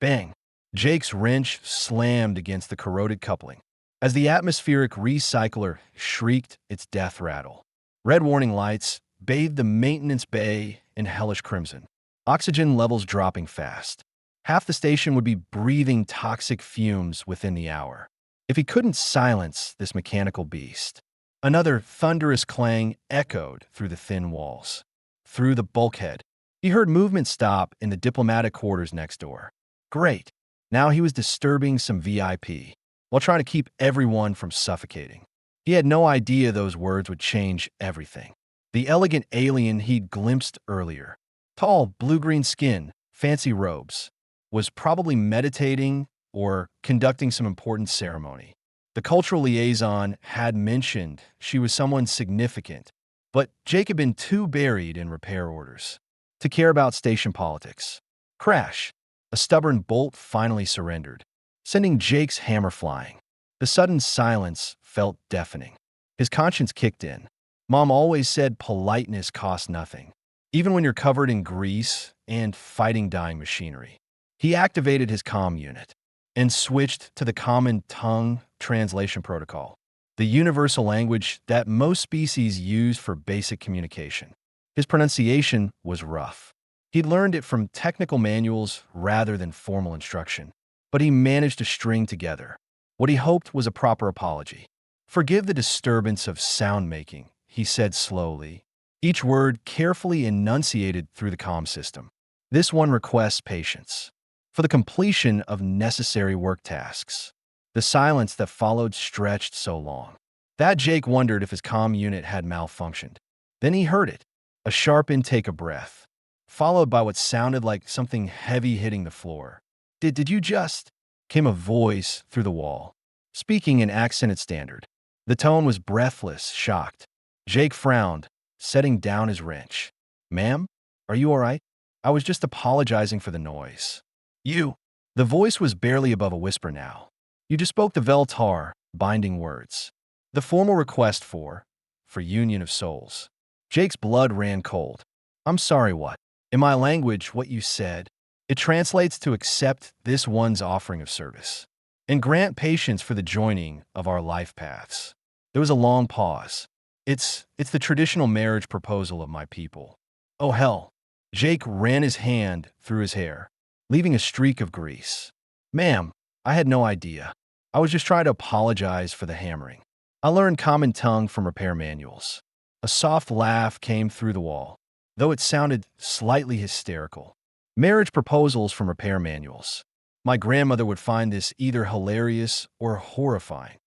Bang! Jake's wrench slammed against the corroded coupling. As the atmospheric recycler shrieked its death rattle, red warning lights bathed the maintenance bay in hellish crimson. Oxygen levels dropping fast. Half the station would be breathing toxic fumes within the hour. If he couldn't silence this mechanical beast, another thunderous clang echoed through the thin walls. Through the bulkhead, he heard movement stop in the diplomatic quarters next door. Great. Now he was disturbing some VIP, while trying to keep everyone from suffocating. He had no idea those words would change everything. The elegant alien he'd glimpsed earlier, tall, blue-green skin, fancy robes, was probably meditating or conducting some important ceremony. The cultural liaison had mentioned she was someone significant, but Jake had been too buried in repair orders to care about station politics. Crash! A stubborn bolt finally surrendered, sending Jake's hammer flying. The sudden silence felt deafening. His conscience kicked in. Mom always said politeness costs nothing, even when you're covered in grease and fighting dying machinery. He activated his comm unit and switched to the Common Tongue Translation Protocol, the universal language that most species use for basic communication. His pronunciation was rough. He'd learned it from technical manuals rather than formal instruction, but he managed to string together what he hoped was a proper apology. "Forgive the disturbance of sound-making," he said slowly, each word carefully enunciated through the comm system. "This one requests patience for the completion of necessary work tasks." The silence that followed stretched so long that Jake wondered if his comm unit had malfunctioned. Then he heard it, a sharp intake of breath, followed by what sounded like something heavy hitting the floor. Did you just?" came a voice through the wall, speaking in accented standard. The tone was breathless, shocked. Jake frowned, setting down his wrench. "Ma'am, are you all right? I was just apologizing for the noise." "You?" The voice was barely above a whisper now. "You just spoke the Vel'Tar binding words. The formal request for union of souls." Jake's blood ran cold. "I'm sorry, what?" "In my language, what you said, it translates to accept this one's offering of service and grant patience for the joining of our life paths." There was a long pause. It's the traditional marriage proposal of my people." "Oh, hell." Jake ran his hand through his hair, leaving a streak of grease. "Ma'am, I had no idea. I was just trying to apologize for the hammering. I learned common tongue from repair manuals." A soft laugh came through the wall, though it sounded slightly hysterical. "Marriage proposals from repair manuals. My grandmother would find this either hilarious or horrifying.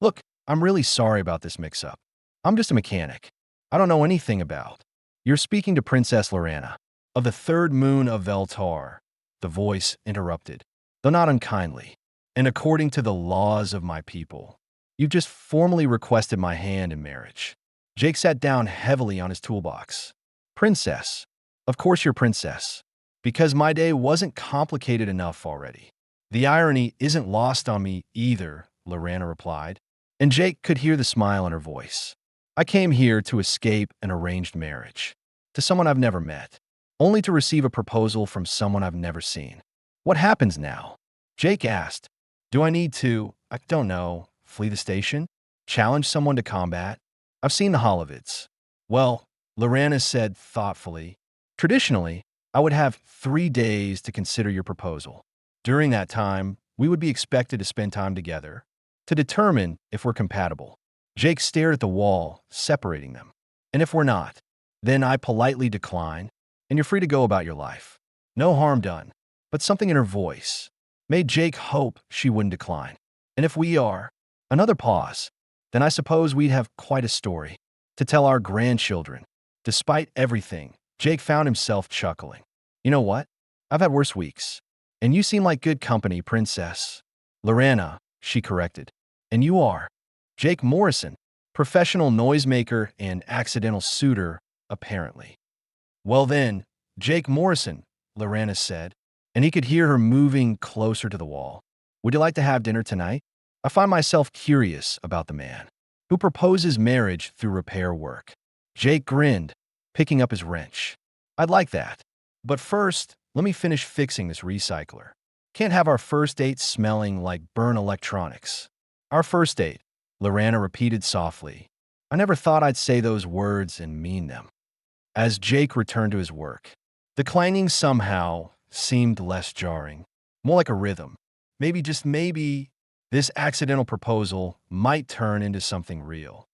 Look, I'm really sorry about this mix-up. I'm just a mechanic. I don't know anything about." "You're speaking to Princess Lorana of the Third Moon of Vel'Tar," the voice interrupted, though not unkindly. "And according to the laws of my people, you've just formally requested my hand in marriage." Jake sat down heavily on his toolbox. "Princess. Of course you're princess. Because my day wasn't complicated enough already." "The irony isn't lost on me either," Lorana replied, and Jake could hear the smile in her voice. "I came here to escape an arranged marriage, to someone I've never met, only to receive a proposal from someone I've never seen." "What happens now?" Jake asked. "Do I need to, I don't know, flee the station? Challenge someone to combat? I've seen the holovids." "Well," Lorana said thoughtfully, "traditionally, I would have 3 days to consider your proposal. During that time, we would be expected to spend time together to determine if we're compatible." Jake stared at the wall, separating them. "And if we're not, then I politely decline, and you're free to go about your life. No harm done." But something in her voice made Jake hope she wouldn't decline. "And if we are?" Another pause. "Then I suppose we'd have quite a story to tell our grandchildren." Despite everything, Jake found himself chuckling. "You know what? I've had worse weeks. And you seem like good company, Princess." "Lorana," she corrected. "And you are." "Jake Morrison, professional noisemaker and accidental suitor, apparently." "Well then, Jake Morrison," Lorana said, and he could hear her moving closer to the wall. "Would you like to have dinner tonight? I find myself curious about the man who proposes marriage through repair work." Jake grinned, picking up his wrench. "I'd like that. But first, let me finish fixing this recycler." Can't have our first date smelling like burnt electronics. Our first date, Lorana repeated softly. I never thought I'd say those words and mean them. As Jake returned to his work, the clanging somehow seemed less jarring, more like a rhythm. Maybe, just maybe, this accidental proposal might turn into something real.